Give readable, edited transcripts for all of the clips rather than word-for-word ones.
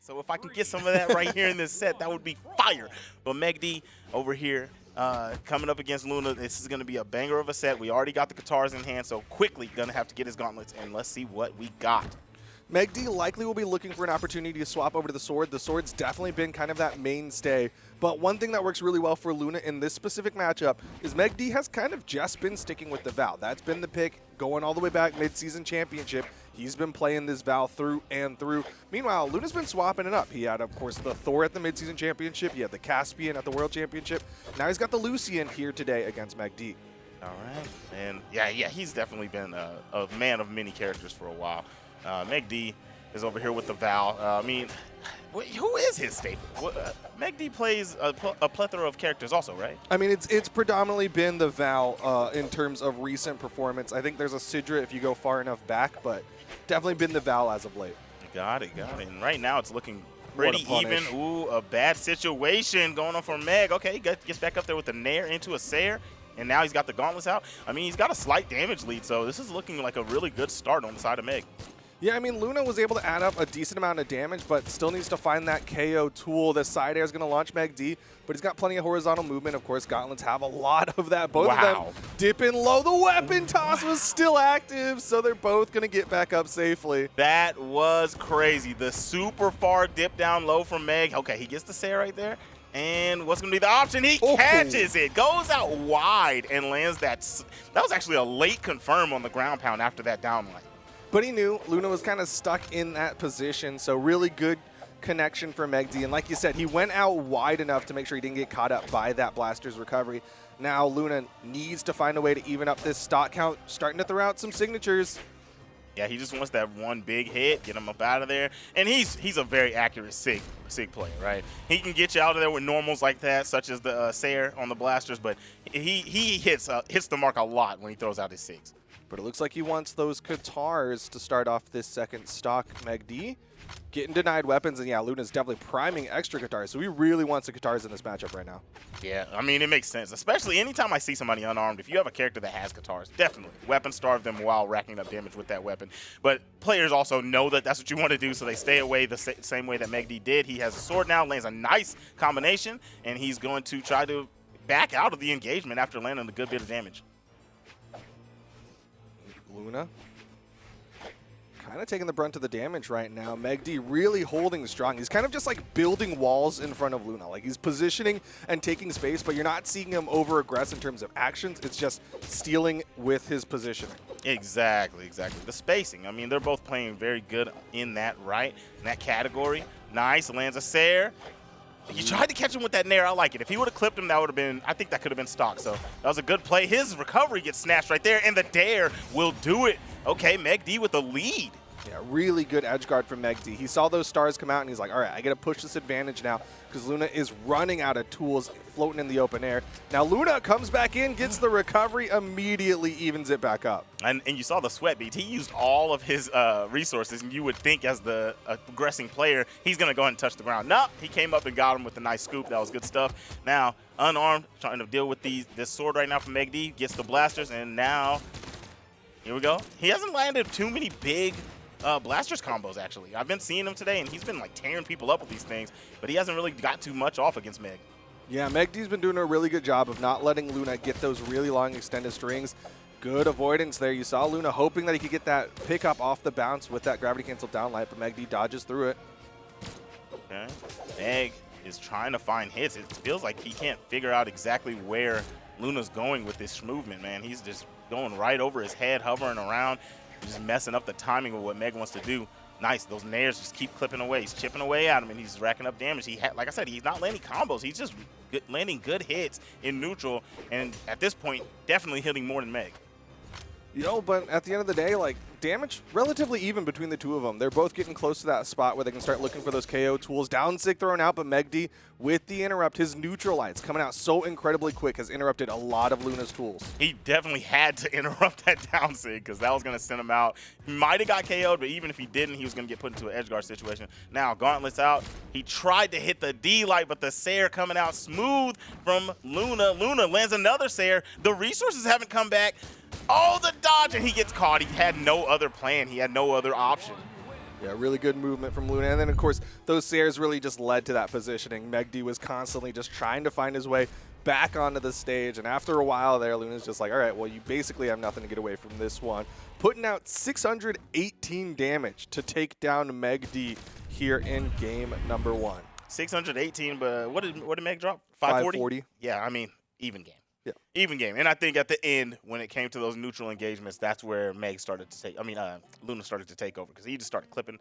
So if I can get some of that right here in this set, that would be fire. But Megd over here coming up against Luna, this is going to be a banger of a set. We already got the guitars in hand, so quickly going to have to get his gauntlets, and let's see what we got. Megd likely will be looking for an opportunity to swap over to the sword. The sword's definitely been kind of that mainstay. But one thing that works really well for Luna in this specific matchup is Megd has kind of just been sticking with the Val. That's been the pick going all the way back mid-season championship. He's been playing this Val through and through. Meanwhile, Luna's been swapping it up. He had, of course, the Thor at the mid-season championship. He had the Caspian at the World Championship. Now he's got the Lucian here today against Megd. All right. And yeah, he's definitely been a man of many characters for a while. Megd is over here with the Val. I mean, who is his staple? Megd plays a plethora of characters also, right? I mean, it's predominantly been the Val in terms of recent performance. I think there's a Sidra if you go far enough back, but definitely been the Val as of late. Got it. And right now it's looking pretty even. Ooh, a bad situation going on for Meg. Okay, he gets back up there with the Nair into a Sayer. And now he's got the gauntlets out. I mean, he's got a slight damage lead, so this is looking like a really good start on the side of Meg. Yeah, I mean, Luna was able to add up a decent amount of damage, but still needs to find that KO tool. The side air is going to launch Megd, but he's got plenty of horizontal movement. Of course, gauntlets have a lot of that. Both of them dipping low. The weapon toss was still active, so they're both going to get back up safely. That was crazy. The super far dip down low from Meg. Okay, he gets the Sayer right there. And what's going to be the option? He catches it, goes out wide, and lands that. That was actually a late confirm on the ground pound after that down line. But he knew Luna was kind of stuck in that position, so really good connection for Megd. And like you said, he went out wide enough to make sure he didn't get caught up by that Blaster's recovery. Now Luna needs to find a way to even up this stock count, starting to throw out some signatures. Yeah, he just wants that one big hit, get him up out of there. And he's a very accurate Sig player, right? He can get you out of there with normals like that, such as the Sayer on the Blasters, but he hits the mark a lot when he throws out his Sigs. But it looks like he wants those Katars to start off this second stock. Megd getting denied weapons, and yeah, Luna's definitely priming extra Katars, so he really wants the Katars in this matchup right now. Yeah, I mean, it makes sense, especially anytime I see somebody unarmed. If you have a character that has Katars, definitely weapon starve them while racking up damage with that weapon. But players also know that that's what you want to do, so they stay away the same way that Megd did. He has a sword now, lands a nice combination, and he's going to try to back out of the engagement after landing a good bit of damage. Luna kind of taking the brunt of the damage right now. Megd really holding strong. He's kind of just like building walls in front of Luna. Like he's positioning and taking space, but you're not seeing him over-aggress in terms of actions. It's just stealing with his positioning. Exactly. The spacing. I mean, they're both playing very good in that, right? In that category. Nice, lands a Sayer. You tried to catch him with that Nair. I like it. If he would have clipped him, that would have been, I think that could have been stock. So that was a good play. His recovery gets snatched right there, and the Dare will do it. Okay, Megd with the lead. Yeah, really good edge guard from Megd. He saw those stars come out, and he's like, all right, I got to push this advantage now because Luna is running out of tools floating in the open air. Now Luna comes back in, gets the recovery, immediately evens it back up. And you saw the sweat beads. He used all of his resources, and you would think as the progressing player, he's going to go ahead and touch the ground. Nope, he came up and got him with a nice scoop. That was good stuff. Now, unarmed, trying to deal with this sword right now from Megd, gets the Blasters, and now, here we go. He hasn't landed too many big Blasters combos, actually. I've been seeing him today, and he's been like tearing people up with these things, but he hasn't really got too much off against Meg. Yeah, Megd's been doing a really good job of not letting Luna get those really long extended strings. Good avoidance there. You saw Luna hoping that he could get that pickup off the bounce with that gravity cancel downlight, but Megd dodges through it. Okay. Meg is trying to find hits. It feels like he can't figure out exactly where Luna's going with this movement, man. He's just going right over his head, hovering around, just messing up the timing of what Meg wants to do. Nice. Those Nairs just keep clipping away. He's chipping away at him, and he's racking up damage. Like I said, he's not landing combos. He's just landing good hits in neutral, and at this point, definitely hitting more than Meg. You know, but at the end of the day, like, damage relatively even between the two of them. They're both getting close to that spot where they can start looking for those KO tools. Down Sig thrown out, but Megd with the interrupt, his neutral lights coming out so incredibly quick has interrupted a lot of Luna's tools. He definitely had to interrupt that down Sig because that was going to send him out. He might have got KO'd, but even if he didn't, he was going to get put into an edge guard situation. Now, Gauntlets out. He tried to hit the D light, but the Sayer coming out smooth from Luna. Luna lands another Sayer. The resources haven't come back. Oh, the dodge, and he gets caught. He had no other plan. He had no other option. Yeah, really good movement from Luna. And then, of course, those Sayers really just led to that positioning. Megd was constantly just trying to find his way back onto the stage. And after a while there, Luna's just like, all right, well, you basically have nothing to get away from this one. Putting out 618 damage to take down Megd here in game number 1. 618, but what did Meg drop? 540? Yeah, I mean, even game. Yeah. Even game. And I think at the end, when it came to those neutral engagements, that's where Luna started to take over because he just started clipping.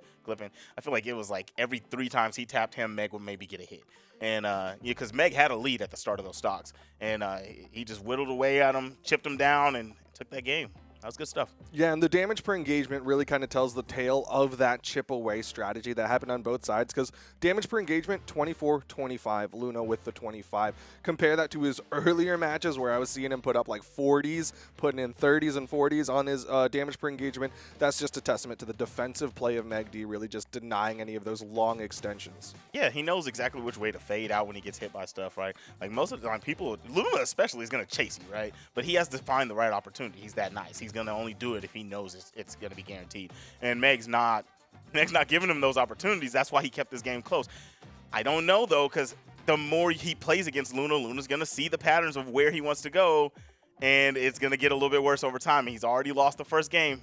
I feel like it was like every 3 times he tapped him, Meg would maybe get a hit. And, because Meg had a lead at the start of those stocks. And he just whittled away at him, chipped him down, and took that game. That was good stuff. Yeah, and the damage per engagement really kind of tells the tale of that chip away strategy that happened on both sides because damage per engagement, 24-25, Luna with the 25. Compare that to his earlier matches where I was seeing him put up like 40s, putting in 30s and 40s on his damage per engagement. That's just a testament to the defensive play of Megd, really just denying any of those long extensions. Yeah, he knows exactly which way to fade out when he gets hit by stuff, right? Like most of the time, Luna especially is going to chase you, right? But he has to find the right opportunity. He's that nice. He's going to only do it if he knows it's going to be guaranteed. And Meg's not giving him those opportunities. That's why he kept this game close. I don't know, though, because the more he plays against Luna, Luna's going to see the patterns of where he wants to go, and it's going to get a little bit worse over time. He's already lost the first game.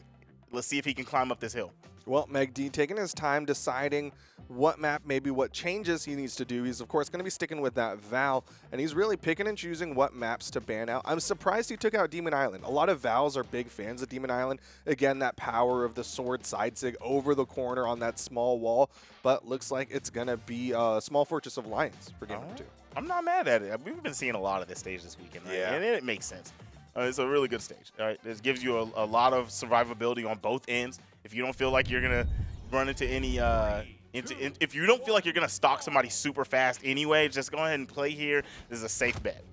Let's see if he can climb up this hill. Well, Megd taking his time deciding what map, maybe what changes he needs to do. He's, of course, going to be sticking with that Val, and he's really picking and choosing what maps to ban out. I'm surprised he took out Demon Island. A lot of Vals are big fans of Demon Island. Again, that power of the sword side sig over the corner on that small wall, but looks like it's going to be Small Fortress of Lions for game number 2. I'm not mad at it. We've been seeing a lot of this stage this weekend, right? Yeah. And it makes sense. It's a really good stage. All right, this gives you a lot of survivability on both ends. If you don't feel like you're gonna run into any, if you don't feel like you're gonna stalk somebody super fast anyway, just go ahead and play here. This is a safe bet.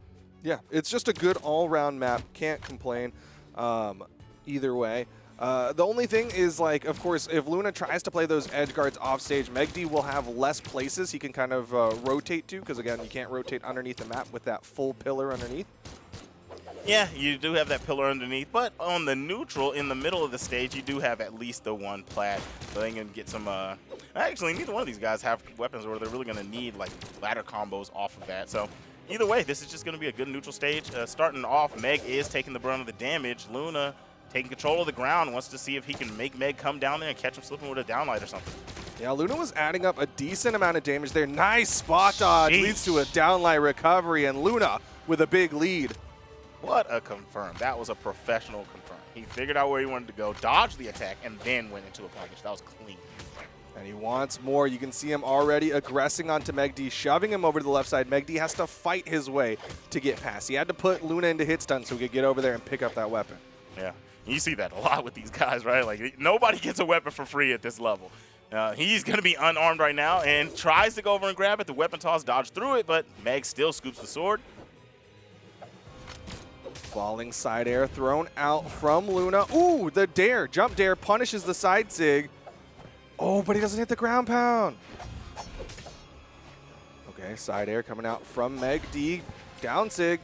Yeah, it's just a good all-round map. Can't complain either way. The only thing is, like, of course, if Luna tries to play those edge guards off stage, Megd will have less places he can kind of rotate to, because, again, you can't rotate underneath the map with that full pillar underneath. Yeah, you do have that pillar underneath, but on the neutral, in the middle of the stage, you do have at least the one plat, so they can get some, actually, neither one of these guys have weapons where they're really going to need, like, ladder combos off of that, so either way, this is just going to be a good neutral stage. Starting off, Meg is taking the brunt of the damage. Luna taking control of the ground, wants to see if he can make Meg come down there and catch him slipping with a downlight or something. Yeah, Luna was adding up a decent amount of damage there. Nice spot dodge, leads to a downlight recovery, and Luna with a big lead. What a confirm. That was a professional confirm. He figured out where he wanted to go, dodged the attack, and then went into a package. That was clean. And he wants more. You can see him already aggressing onto Megd, shoving him over to the left side. Megd has to fight his way to get past. He had to put Luna into hit stun so he could get over there and pick up that weapon. Yeah, you see that a lot with these guys, right? Like, nobody gets a weapon for free at this level. He's going to be unarmed right now and tries to go over and grab it. The weapon toss dodged through it, but Meg still scoops the sword. Falling side air thrown out from Luna. Ooh, the dare, jump dare, punishes the side sig. Oh, but he doesn't hit the ground pound. Okay, side air coming out from Megd. Down sig.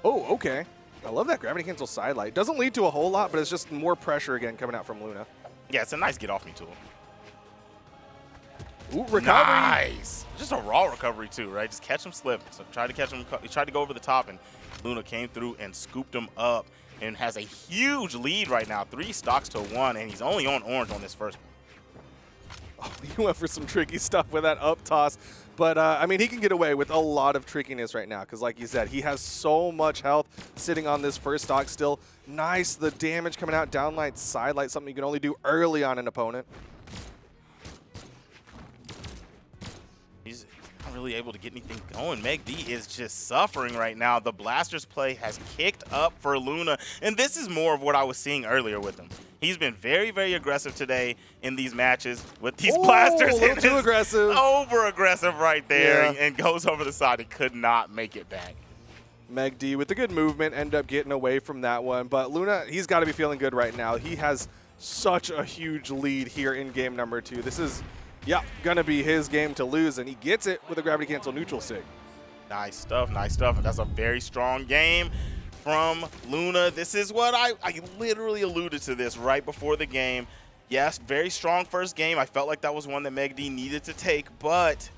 Oh, okay. I love that gravity cancel side light. Doesn't lead to a whole lot, but it's just more pressure again coming out from Luna. Yeah, it's a nice get off me tool. Ooh, recovery. Nice. Just a raw recovery too, right? Just catch him slipping. So tried to catch him. He tried to go over the top, and Luna came through and scooped him up, and has a huge lead right now, 3 stocks to 1, and he's only on orange on this first one. Oh, he went for some tricky stuff with that up toss. But, I mean, he can get away with a lot of trickiness right now because, like you said, he has so much health sitting on this first stock still. Nice, the damage coming out, downlight, side light, something you can only do early on an opponent. He's not really able to get anything going. Megd is just suffering right now. The Blasters play has kicked up for Luna, and this is more of what I was seeing earlier with him. He's been very, very aggressive today in these matches with these Blasters. A little too aggressive. Over-aggressive right there, Yeah. and goes over the side and could not make it back. Megd with the good movement ended up getting away from that one. But Luna, he's got to be feeling good right now. He has such a huge lead here in game number 2. This is, yeah, going to be his game to lose, and he gets it with a gravity cancel neutral sig. Nice stuff, nice stuff. That's a very strong game from Luna. This is what I literally alluded to this right before the game. Yes, very strong first game. I felt like that was one that Megd needed to take, but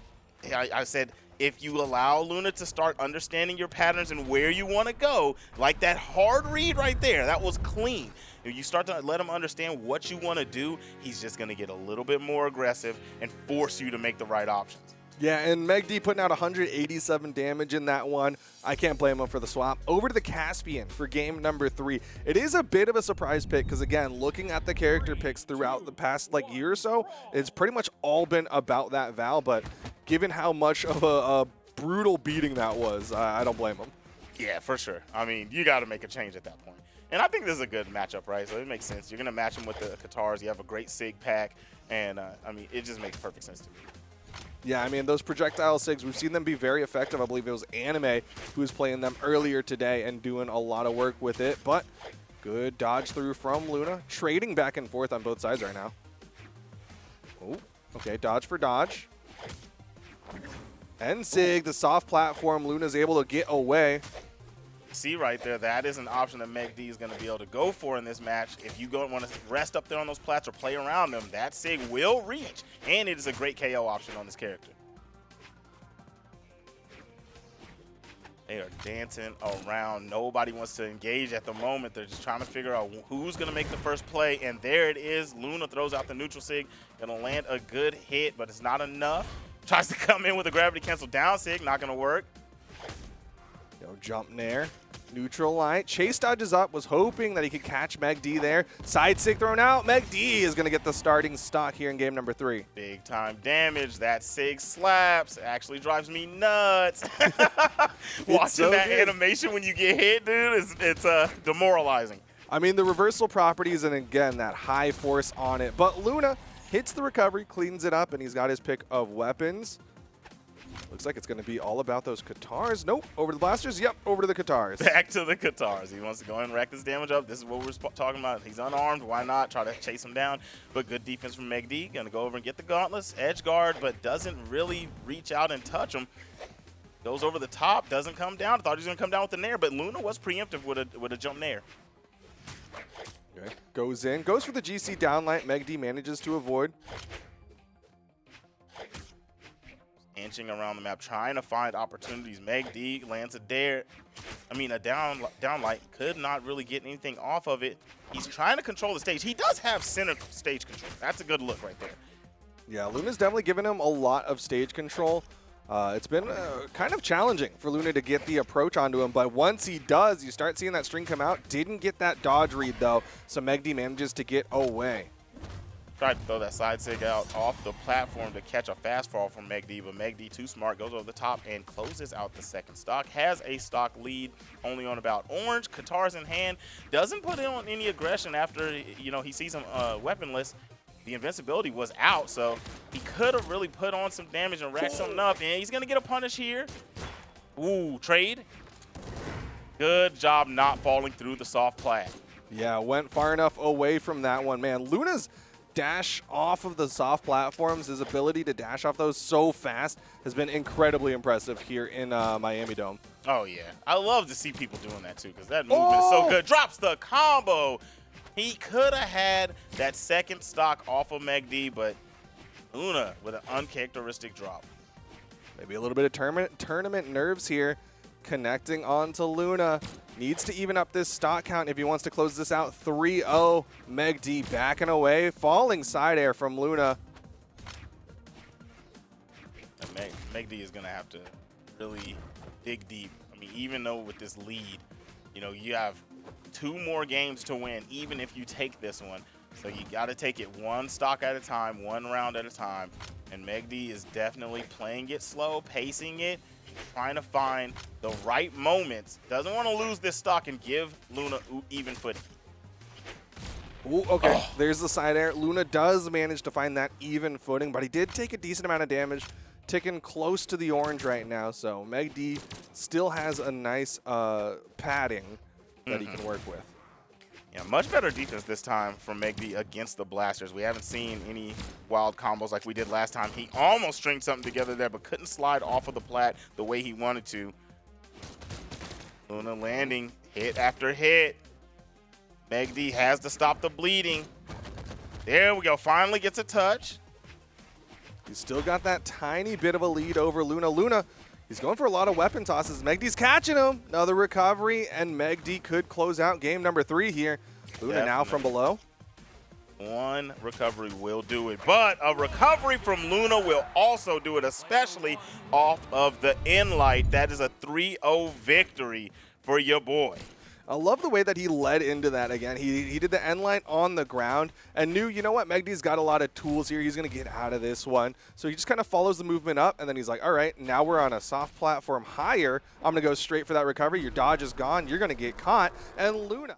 I said, if you allow Luna to start understanding your patterns and where you want to go, like that hard read right there, that was clean. If you start to let him understand what you want to do, he's just going to get a little bit more aggressive and force you to make the right options. Yeah, and Megd putting out 187 damage in that one. I can't blame him for the swap. Over to the Caspian for game number 3. It is a bit of a surprise pick because, again, looking at the character picks throughout the past year or so, it's pretty much all been about that Val, but given how much of a brutal beating that was, I don't blame him. Yeah, for sure. I mean, you got to make a change at that point. And I think this is a good matchup, right? So it makes sense. You're going to match him with the Katars. You have a great Sig pack, and, I mean, it just makes perfect sense to me. Yeah, I mean, those projectile SIGs, we've seen them be very effective. I believe it was Anime who was playing them earlier today and doing a lot of work with it. But good dodge through from Luna, trading back and forth on both sides right now. Oh, okay, dodge for dodge. And Sig, the soft platform, Luna's able to get away. See right there, that is an option that Megd is going to be able to go for in this match. If you don't want to rest up there on those plats or play around them, that Sig will reach, and it is a great KO option on this character. They are dancing around. Nobody wants to engage at the moment. They're just trying to figure out who's going to make the first play, and there it is. Luna throws out the neutral Sig, going to land a good hit, but it's not enough. Tries to come in with a gravity cancel down Sig, not going to work. Jump nair, neutral light. Chase dodges up, was hoping that he could catch Megd there. Side Sig thrown out. Megd is going to get the starting stock here in game number 3. Big time damage. That Sig slaps. Actually drives me nuts. Watching so that good. animation when you get hit, dude, it's demoralizing. I mean, the reversal properties and, again, that high force on it. But Luna hits the recovery, cleans it up, and he's got his pick of weapons. Looks like it's going to be all about those Katars. Nope. Over to the blasters. Yep. Over to the Katars. Back to the Katars. He wants to go and rack this damage up. This is what we're talking about. He's unarmed. Why not? Try to chase him down. But good defense from Megd. Going to go over and get the gauntlets. Edge guard, but doesn't really reach out and touch him. Goes over the top. Doesn't come down. I thought he was going to come down with the nair, but Luna was preemptive with a jump nair. Okay. Goes in. Goes for the GC downlight. Megd manages to avoid. Inching around the map, trying to find opportunities. Megd lands a dare. I mean, a downlight. Could not really get anything off of it. He's trying to control the stage. He does have center stage control. That's a good look right there. Yeah, Luna's definitely given him a lot of stage control. It's been kind of challenging for Luna to get the approach onto him, but once he does, you start seeing that string come out. Didn't get that dodge read, though, so Megd manages to get away. Tried to throw that side Sig out off the platform to catch a fast fall from Megd, but Megd, too smart, goes over the top and closes out the second stock. Has a stock lead only on about orange. Katars in hand. Doesn't put in on any aggression after, he sees him weaponless. The invincibility was out, so he could have really put on some damage and racked something up. And he's going to get a punish here. Ooh, trade. Good job not falling through the soft plat. Yeah, went far enough away from that one. Man, Luna's dash off of the soft platforms, his ability to dash off those so fast has been incredibly impressive here in Miami Dome. Oh, yeah. I love to see people doing that, too, because that movement is so good. Drops the combo. He could have had that second stock off of Megd, but Luna with an uncharacteristic drop. Maybe a little bit of tournament nerves here. Connecting on to Luna. Needs to even up this stock count if he wants to close this out. 3-0. Megd backing away. Falling side air from Luna. Megd is going to have to really dig deep. I mean, even though with this lead, you have 2 more games to win, even if you take this one. So you got to take it one stock at a time, one round at a time. And Megd is definitely playing it slow, pacing it, trying to find the right moments. Doesn't want to lose this stock and give Luna even footing. Ooh, okay, There's the side air. Luna does manage to find that even footing, but he did take a decent amount of damage, ticking close to the orange right now. So Megd still has a nice padding that he can work with. Yeah, much better defense this time from Megd against the blasters. We haven't seen any wild combos like we did last time. He almost stringed something together there, but couldn't slide off of the plat the way he wanted to. Luna landing Hit after hit. Megd has to stop the bleeding. There we go. Finally gets a touch. He's still got that tiny bit of a lead over Luna. Luna, he's going for a lot of weapon tosses. Megd's catching him. Another recovery, and Megd could close out game number 3 here. Luna now from below. One recovery will do it, but a recovery from Luna will also do it, especially off of the in-light. That is a 3-0 victory for your boy. I love the way that he led into that again. He did the end line on the ground and knew, you know what, Megd's got a lot of tools here. He's going to get out of this one. So he just kind of follows the movement up, and then he's like, all right, now we're on a soft platform higher. I'm going to go straight for that recovery. Your dodge is gone. You're going to get caught. And Luna.